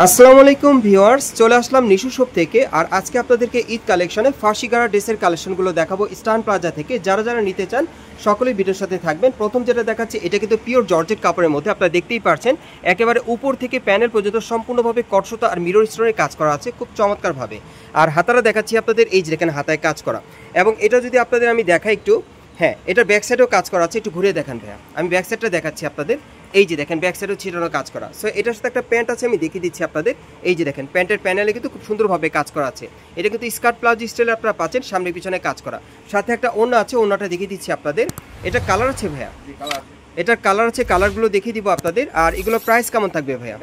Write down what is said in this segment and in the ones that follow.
আসসালামু আলাইকুম ভিউয়ার্স, চলে আসলাম নিশু শপ থেকে। আর আজকে আপনাদেরকে ঈদ কালেকশনে ফার্সি গারা ড্রেসের কালেকশনগুলো দেখাবো স্টান প্লাজা থেকে। যারা যারা নিতে চান সকলেই ভিডিওর সাথে থাকবেন। প্রথম যেটা দেখাচ্ছি, এটা কিন্তু পিওর জর্জেট কাপড়ের মধ্যে, আপনারা দেখতেই পারছেন একেবারে উপর থেকে প্যানেল পর্যন্ত সম্পূর্ণভাবে কটসুতা আর মিরর স্টোনের কাজ করা আছে খুব চমৎকারভাবে। আর হাতারা দেখাচ্ছি আপনাদের, এই যে দেখেন হাতায় কাজ করা। এবং এটা যদি আপনাদের আমি দেখাই একটু, হ্যাঁ এটা ব্যাক সাইডেও কাজ করা আছে, একটু ঘুরে দেখেন ভাইয়া। আমি ব্যাক সাইডটা দেখাচ্ছি আপনাদের, এই যে দেখেন ব্যাক সাইডেও ছিটানো কাজ করা। সো এটার সাথে একটা প্যান্ট আছে, আমি দেখিয়ে দিচ্ছি আপনাদের। এই যে দেখেন প্যান্টের প্যানেলে কিন্তু খুব সুন্দরভাবে কাজ করা আছে। এটা কিন্তু স্কার্ট প্লাজো স্টাইলে আপনারা পাচ্ছেন, সামনে পিছনে কাজ করা। সাথে একটা ওড়না আছে, ওড়নাটা দেখিয়ে দিচ্ছি আপনাদের। এটা কালার আছে ভাইয়া, এটার কালার আছে, কালারগুলো দেখিয়ে দিব আপনাদের। আর এগুলো প্রাইস কেমন থাকবে ভাইয়া?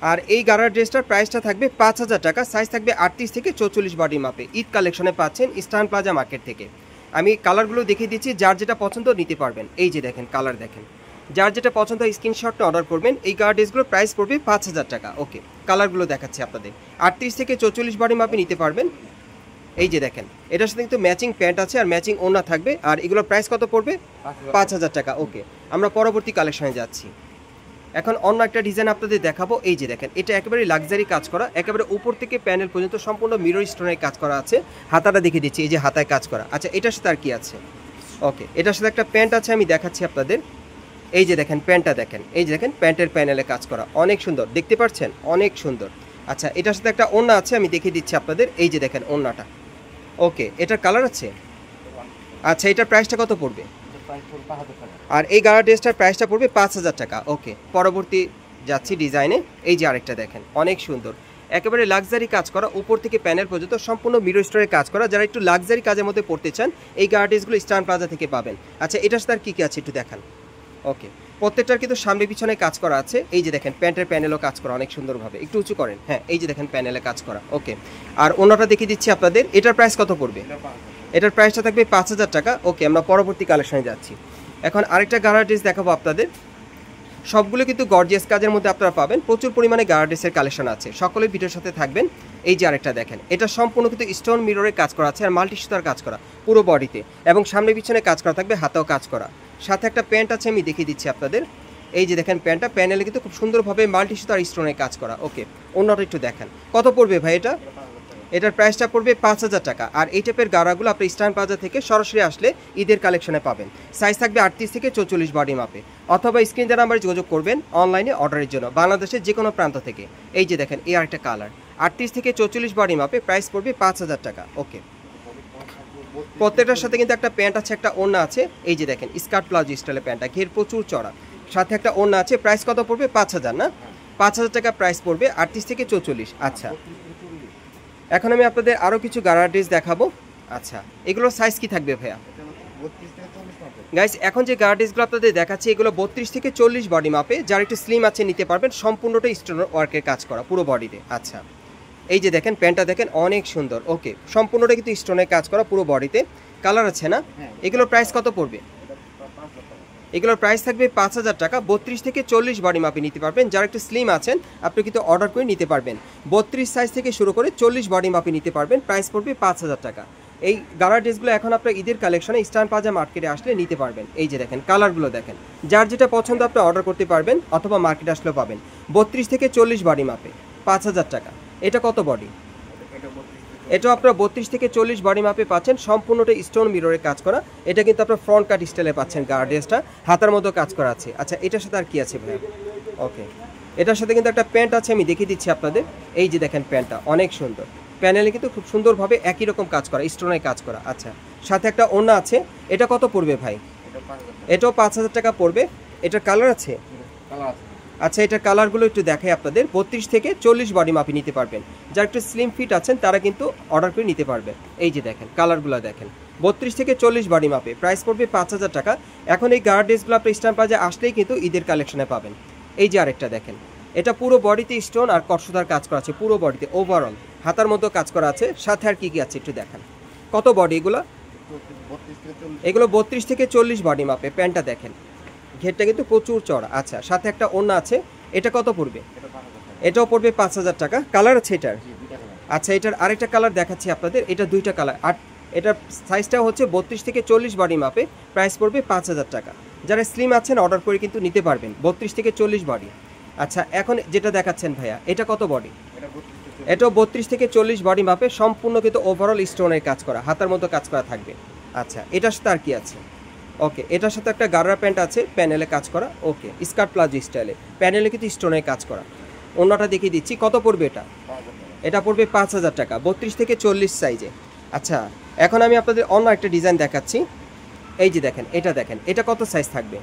আর এই গারার ড্রেসটার প্রাইসটা থাকবে 5000 টাকা। সাইজ থাকবে 38 থেকে 44 বডি মাপে। ঈদ কালেকশনে পাচ্ছেন স্টান প্লাজা মার্কেট থেকে। আমি কালারগুলো দেখিয়ে দিচ্ছি, যার যেটা পছন্দ নিতে পারবেন। এই যে দেখেন কালার দেখেন, যার যেটা পছন্দ স্ক্রিনশটটা অর্ডার করবেন। এই গার্ড ড্রেসগুলোর প্রাইস পড়বে 5000 টাকা। ওকে, কালারগুলো দেখাচ্ছি আপনাদের। 38 থেকে 44 বডি মাপে নিতে পারবেন। এই যে দেখেন এটার সাথে কিন্তু ম্যাচিং প্যান্ট আছে আর ম্যাচিং ওড়না থাকবে। আর এগুলোর প্রাইস কত পড়বে? 5000 টাকা। ওকে, আমরা পরবর্তী কালেকশনে যাচ্ছি। এখন অন্য একটা ডিজাইন আপনাদের দেখাবো। এই যে দেখেন, এটা একেবারে লাক্সারি কাজ করা, একেবারে উপর থেকে প্যানেল পর্যন্ত সম্পূর্ণ মিরর স্টোনের কাজ করা আছে। হাতাটা দেখিয়ে দিচ্ছি, এই যে হাতায় কাজ করা। আচ্ছা, এটার সাথে আর কি আছে? ওকে, এটার সাথে একটা প্যান্ট আছে, আমি দেখাচ্ছি আপনাদের। এই যে দেখেন প্যান্টটা দেখেন, এই যে দেখেন প্যান্টের প্যানেলে কাজ করা, অনেক সুন্দর, দেখতে পাচ্ছেন অনেক সুন্দর। আচ্ছা, এটার সাথে একটা ওড়না আছে, আমি দেখিয়ে দিচ্ছি আপনাদের। এই যে দেখেন ওড়নাটা। ওকে, এটার কালার আছে। আচ্ছা, এটার প্রাইসটা কত পড়বে? আর এই গাড়া ড্রেসটার প্রাইসটা পড়বে 5000 টাকা। ওকে, পরবর্তী যাচ্ছি ডিজাইনে। এই যে আরেকটা দেখেন, অনেক সুন্দর, একেবারে লাক্সারি কাজ করা, উপর থেকে প্যানেল পর্যন্ত সম্পূর্ণ মিরর স্টোরের কাজ করা। যারা একটু লাক্সারি কাজের মধ্যে পড়তে চান, এই গাড়া ড্রেসগুলো স্টান প্লাজা থেকে পাবেন। আচ্ছা, এটার সাথে আর কী কী আছে একটু দেখান। ওকে, প্রত্যেকটার কিন্তু সামনে পিছনে কাজ করা আছে। এই যে দেখেন প্যান্টের প্যানেলও কাজ করা অনেক সুন্দরভাবে, একটু উঁচু করেন। হ্যাঁ, এই যে দেখেন প্যানেলে কাজ করা। ওকে, আর অন্যটা দেখিয়ে দিচ্ছি আপনাদের। এটার প্রাইস কত পড়বে? এটার প্রাইসটা থাকবে 5000 টাকা। ওকে, আমরা পরবর্তী কালেকশনে যাচ্ছি। এখন আরেকটা গাড়া ড্রেস দেখাবো আপনাদের। সবগুলো কিন্তু গর্জিয়াস কাজের মধ্যে আপনারা পাবেন, প্রচুর পরিমাণে গাড়া ড্রেসের কালেকশন আছে। সকলে ভিডিওর সাথে থাকবেন। এই যে আরেকটা দেখেন, এটা সম্পূর্ণ কিন্তু স্টোন মিররের কাজ করা আছে আর মাল্টি সুতার কাজ করা পুরো বডিতে, এবং সামনে পিছনে কাজ করা থাকবে, হাতেও কাজ করা। সাথে একটা প্যান্ট আছে, আমি দেখিয়ে দিচ্ছি আপনাদের। এই যে দেখেন প্যান্টটা, প্যানেলে কিন্তু খুব সুন্দরভাবে মাল্টি সুতার স্টোনের কাজ করা। ওকে, অন্যটা একটু দেখেন, কত পড়বে ভাই এটা? এটার প্রাইসটা পড়বে 5000 টাকা। আর এই টাইপের গাড়াগুলো আপনি স্টান প্লাজা থেকে সরাসরি আসলে ঈদের কালেকশনে পাবেন। সাইজ থাকবে 38 থেকে 44 বডি মাপে, অথবা স্ক্রিন দেওয়া নাম্বারে যোগাযোগ করবেন অনলাইনে অর্ডারের জন্য বাংলাদেশের যে কোনো প্রান্ত থেকে। এই যে দেখেন এই আরেকটা কালার, 38 থেকে 44 বডি মাপে, প্রাইস পড়বে 5000 টাকা। ওকে, প্রত্যেকটার সাথে কিন্তু একটা প্যান্ট আছে, একটা ওড়না আছে। এই যে দেখেন স্কার্ট প্লাজো স্টাইলের প্যান্টটা, ঘের প্রচুর চড়া, সাথে একটা ওড়না আছে। প্রাইস কত পড়বে? 5000 না, 5000 টাকা প্রাইস পড়বে, 38 থেকে 44। আচ্ছা, এখন আমি আপনাদের আরও কিছু গাড়া ড্রেস দেখাবো। আচ্ছা, এগুলোর সাইজ কি থাকবে ভাইয়া? গাইস, এখন যে গাড়া ড্রেসগুলো আপনাদের দেখাচ্ছি, এগুলো 32 থেকে 40 বডি মাপে। যারা একটু স্লিম আছে নিতে পারবেন, সম্পূর্ণটা স্টোন ওয়ার্কের কাজ করা পুরো বডিতে। আচ্ছা, এই যে দেখেন প্যান্টটা দেখেন, অনেক সুন্দর। ওকে, সম্পূর্ণটা কিন্তু স্টোনের কাজ করা পুরো বডিতে। কালার আছে না? এগুলোর প্রাইস কত পড়বে? এগুলোর প্রাইস থাকবে 5000 টাকা। 32 থেকে 40 বডি মাপে নিতে পারবেন। যারা একটু স্লিম আছেন আপনি কিন্তু অর্ডার করে নিতে পারবেন। 32 সাইজ থেকে শুরু করে 40 বডি মাপে নিতে পারবেন। প্রাইস পড়বে 5000 টাকা। এই গাড়া ড্রেসগুলো এখন আপনার ঈদের কালেকশনে স্টান প্লাজা মার্কেটে আসলে নিতে পারবেন। এই যে দেখেন কালারগুলো দেখেন, যার যেটা পছন্দ আপনি অর্ডার করতে পারবেন, অথবা মার্কেটে আসলেও পাবেন। 32 থেকে 40 বডি মাপে 5000 টাকা। এটা কত বডি? এটাও আপনার 32 থেকে 40 বডি মাপে পাচ্ছেন, সম্পূর্ণটা স্টোন মিররের কাজ করা। এটা কিন্তু আপনার ফ্রন্ট কাট স্টাইলে পাচ্ছেন গাড়া ড্রেসটা, হাতার মতো কাজ করা আছে। আচ্ছা, এটার সাথে আর কি আছে ভাই? ওকে, এটার সাথে কিন্তু একটা প্যান্ট আছে, আমি দেখিয়ে দিচ্ছি আপনাদের। এই যে দেখেন প্যান্টটা অনেক সুন্দর, প্যানেলে কিন্তু খুব সুন্দরভাবে একই রকম কাজ করা, স্টোনের কাজ করা। আচ্ছা, সাথে একটা ওড়না আছে। এটা কত পড়বে ভাই? এটাও 5000 টাকা পড়বে। এটার কালার আছে? আচ্ছা, এটার কালারগুলো একটু দেখাই আপনাদের। 32 থেকে 40 বডি মাপে নিতে পারবেন। যারা একটু স্লিম ফিট আছেন তারা কিন্তু অর্ডার করে নিতে পারবেন। এই যে দেখেন কালারগুলো দেখেন, 32 থেকে 40 বডি মাপে, প্রাইস পড়বে 5000 টাকা। এখন এই গার্ড ড্রেসগুলো আপনি স্টান প্লাজা আসলেই কিন্তু ঈদের কালেকশনে পাবেন। এই যে আরেকটা দেখেন, এটা পুরো বডিতে স্টোন আর কটসুতার কাজ করা আছে পুরো বডিতে, ওভারঅল হাতার মতো কাজ করা আছে। সাথে আর কি কি আছে একটু দেখান। কত বডি এগুলো? এগুলো 32 থেকে 40 বডি মাপে। প্যান্টটা দেখেন, ঘেরটা কিন্তু প্রচুর চড়া। আচ্ছা, সাথে একটা ওড়না আছে। এটা কত পড়বে? এটাও পড়বে 5000 টাকা। কালার আছে এটার? আচ্ছা, এটার আরেকটা কালার দেখাচ্ছি আপনাদের। এটা দুইটা কালার, আর এটার সাইজটা হচ্ছে 32 থেকে 40 বডি মাপে, প্রাইস পড়বে 5000 টাকা। যারা স্লিম আছেন অর্ডার করে কিন্তু নিতে পারবেন। 32 থেকে 40 বডি। আচ্ছা, এখন যেটা দেখাচ্ছেন ভাইয়া, এটা কত বডি? এটাও 32 থেকে 40 বডি মাপে, সম্পূর্ণ কিন্তু ওভারঅল স্টোনের কাজ করা, হাতার মতো কাজ করা থাকবে। আচ্ছা, এটার সাথে আর কি আছে? ওকে, এটার সাথে একটা গার্ডার প্যান্ট আছে, প্যানেলে কাজ করা। ওকে, স্কার্ট প্লাজো স্টাইলে, প্যানেলে কিন্তু স্টোনের কাজ করা। অন্যটা দেখিয়ে দিচ্ছি, কত পড়বে এটা? এটা পড়বে 5000 টাকা, 32 থেকে 40 সাইজে। আচ্ছা, এখন আমি আপনাদের অন্য একটা ডিজাইন দেখাচ্ছি। এই যে দেখেন, এটা দেখেন, এটা কত সাইজ থাকবে?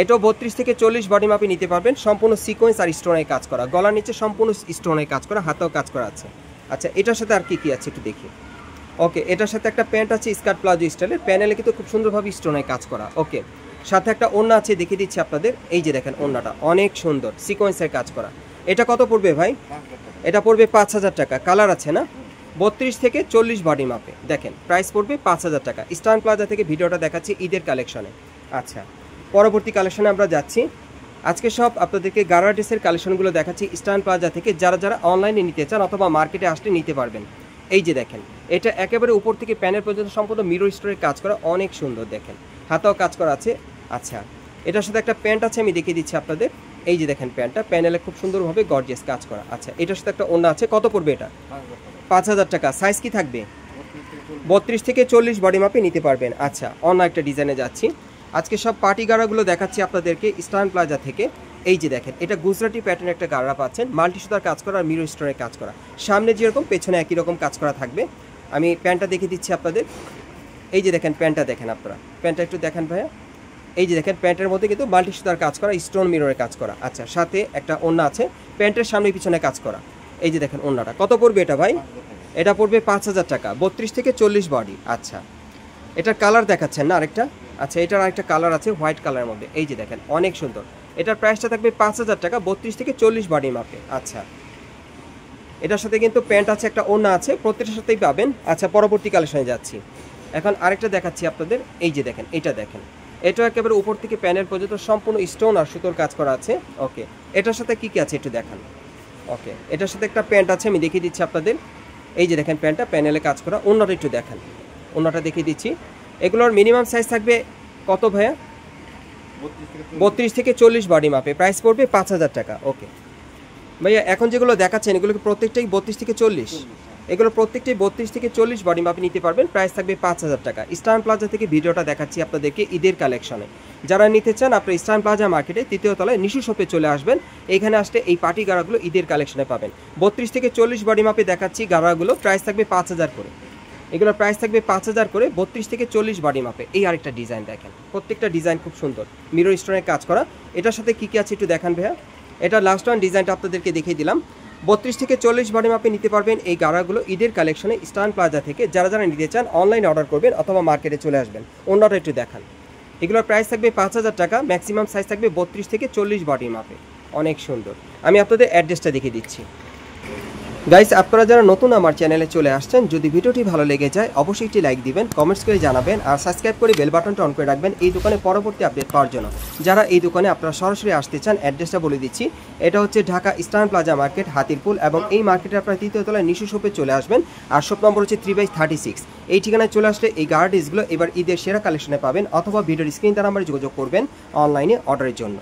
এটাও 32 থেকে 40 বডি মাপে নিতে পারবেন, সম্পূর্ণ সিকোয়েন্স আর স্টোনের কাজ করা, গলার নিচে সম্পূর্ণ স্টোনের কাজ করা, হাতেও কাজ করা আছে। আচ্ছা, এটার সাথে আর কি কি আছে একটু দেখি। ওকে, এটার সাথে একটা প্যান্ট আছে স্কার্ট প্লাজো স্টাইলের, প্যানেলে কিন্তু খুব সুন্দরভাবে স্টোনের কাজ করা। ওকে, সাথে একটা ওড়না আছে, দেখিয়ে দিচ্ছি আপনাদের। এই যে দেখেন, ওড়নাটা অনেক সুন্দর, সিকোয়েন্সের কাজ করা। এটা কত পড়বে ভাই? এটা পড়বে 5000 টাকা। কালার আছে না? 32 থেকে 40 বডি মাপে, দেখেন প্রাইস পড়বে 5000 টাকা। ইস্টার্ন প্লাজা থেকে ভিডিওটা দেখাচ্ছি ঈদের কালেকশনে। আচ্ছা, পরবর্তী কালেকশনে আমরা যাচ্ছি। আজকে সব আপনাদেরকে গারা ড্রেসের কালেকশনগুলো দেখাচ্ছি ইস্টার্ন প্লাজা থেকে, যারা যারা অনলাইনে নিতে চান অথবা মার্কেটে আসলে নিতে পারবেন। এই যে দেখেন, এটা একেবারে উপর থেকে প্যানেল পর্যন্ত সম্পূর্ণ মিরর স্টোরের কাজ করা, অনেক সুন্দর, দেখেন হাতেও কাজ করা আছে। আচ্ছা, এটার সাথে একটা প্যান্ট আছে, আমি দেখিয়ে দিচ্ছি আপনাদের। এই যে দেখেন প্যান্টটা, প্যানেলে খুব সুন্দরভাবে গর্জিয়াস কাজ করা। আচ্ছা, এটার সাথে একটা ওড়না আছে, কত পড়বে এটা? 5000 টাকা। সাইজ কি থাকবে? 32 থেকে 40 বডি মাপে নিতে পারবেন। আচ্ছা, অন্য একটা ডিজাইনে যাচ্ছি। আজকে সব পার্টি গাড়াগুলো দেখাচ্ছি আপনাদেরকে ইস্টার্ন প্লাজা থেকে। এই যে দেখেন, এটা গুজরাটি প্যাটার্নের একটা গাড়া পাচ্ছেন, মাল্টি সুতার কাজ করা আর মিরর স্টোনের কাজ করা, সামনে যেরকম পেছনে একই রকম কাজ করা থাকবে। আমি প্যান্টটা দেখিয়ে দিচ্ছি আপনাদের। এই যে দেখেন প্যান্টটা, দেখেন আপনারা প্যান্টটা একটু দেখেন ভাইয়া। এই যে দেখেন, প্যান্টের মধ্যে কিন্তু মাল্টি সুতার কাজ করা, স্টোন মিররের কাজ করা। আচ্ছা, সাথে একটা ওড়না আছে, প্যান্টের সামনে পিছনে কাজ করা। এই যে দেখেন ওড়নাটা, কত পড়বে এটা ভাই? এটা পড়বে 5000 টাকা, 32 থেকে 40 বডি। আচ্ছা, এটার কালার দেখাচ্ছেন না আরেকটা? আচ্ছা, এটার আরেকটা কালার আছে হোয়াইট কালারের মধ্যে। এই যে দেখেন, অনেক সুন্দর। এটার প্রাইসটা থাকবে 5000 টাকা, 32 থেকে 40 বডি মাপে। আচ্ছা, এটার সাথে কিন্তু প্যান্ট আছে, একটা ওড়না আছে, প্রত্যেকটার সাথেই পাবেন। আচ্ছা, পরবর্তী কালেকশনে যাচ্ছি। এখন আরেকটা দেখাচ্ছি আপনাদের। এই যে দেখেন, এটা দেখেন, এটা একেবারে উপর থেকে প্যানেল পর্যন্ত সম্পূর্ণ স্টোন আর সুতোর কাজ করা আছে। ওকে, এটার সাথে কি কি আছে একটু দেখান। ওকে, এটার সাথে একটা প্যান্ট আছে, আমি দেখিয়ে দিচ্ছি আপনাদের। এই যে দেখেন প্যান্টটা, প্যানেলে কাজ করা। অন্যটা একটু দেখান, অন্যটা দেখিয়ে দিচ্ছি। এগুলোর মিনিমাম সাইজ থাকবে কত ভাইয়া? 32 থেকে 40 বডি মাপে, প্রাইস পড়বে 5000 টাকা। ওকে ভাইয়া, এখন যেগুলো দেখাচ্ছেন এগুলো প্রত্যেকটাই 32 থেকে 40? এগুলো প্রত্যেকটাই 32 থেকে 40 বডি মাপে নিতে পারবেন, প্রাইস থাকবে 5000 টাকা। ইস্টার্ন প্লাজা থেকে ভিডিওটা দেখাচ্ছি আপনাদেরকে ঈদের কালেকশনে। যারা নিতে চান আপনার ইস্টার্ন প্লাজা মার্কেটে 3য় তলায় নিশু শপে চলে আসবেন। এখানে আসলে এই পার্টি গাড়াগুলো ঈদের কালেকশনে পাবেন। 32 থেকে 40 বডি মাপে দেখাচ্ছি গাড়াগুলো, প্রাইস থাকবে 5000 করে। এগুলোর প্রাইস থাকবে 5000 করে, 32 থেকে 40 বডি মাপে। এই আরেকটা ডিজাইন দেখেন, প্রত্যেকটা ডিজাইন খুব সুন্দর, মিরর স্টোনের কাজ করা। এটার সাথে কী কী আছে একটু দেখান ভাইয়া। এটা লাস্ট ওয়ান ডিজাইনটা আপনাদেরকে দেখিয়ে দিলাম। 32 থেকে 40 বডি মাপে নিতে পারবেন এই গাড়াগুলো ঈদের কালেকশনে ইস্টার্ন প্লাজা থেকে। যারা যারা নিতে চান অনলাইনে অর্ডার করবেন অথবা মার্কেটে চলে আসবেন। অন্যটা একটু দেখান। এগুলোর প্রাইস থাকবে 5000 টাকা, ম্যাক্সিমাম সাইজ থাকবে 32 থেকে 40 বডি মাপে, অনেক সুন্দর। আমি আপনাদের অ্যাড্রেসটা দেখিয়ে দিচ্ছি। গাইস, আপনারা যারা নতুন আমার চ্যানেলে চলে আসছেন, যদি ভিডিওটি ভালো লেগে যায় অবশ্যই একটি লাইক দিবেন, কমেন্টস করে জানাবেন আর সাবস্ক্রাইব করে বেল বাটনটা অন করে রাখবেন এই দোকানে পরবর্তী আপডেট পাওয়ার জন্য। যারা এই দোকানে আপনারা সরাসরি আসতে চান, অ্যাড্রেসটা বলে দিচ্ছি। এটা হচ্ছে Dhaka eastern plaza market, Hatirpul, এবং এই মার্কেটে আপনারা 3য় তলায় নিশু শপে চলে আসবেন। আর শপ নম্বর হচ্ছে 3/36। এই ঠিকানায় চলে আসলে এই গার্ডেসগুলো এবার ঈদের সেরা কালেকশনে পাবেন, অথবা ভিডিওর স্ক্রিন তার নাম্বারে যোগাযোগ করবেন অনলাইনে অর্ডারের জন্য।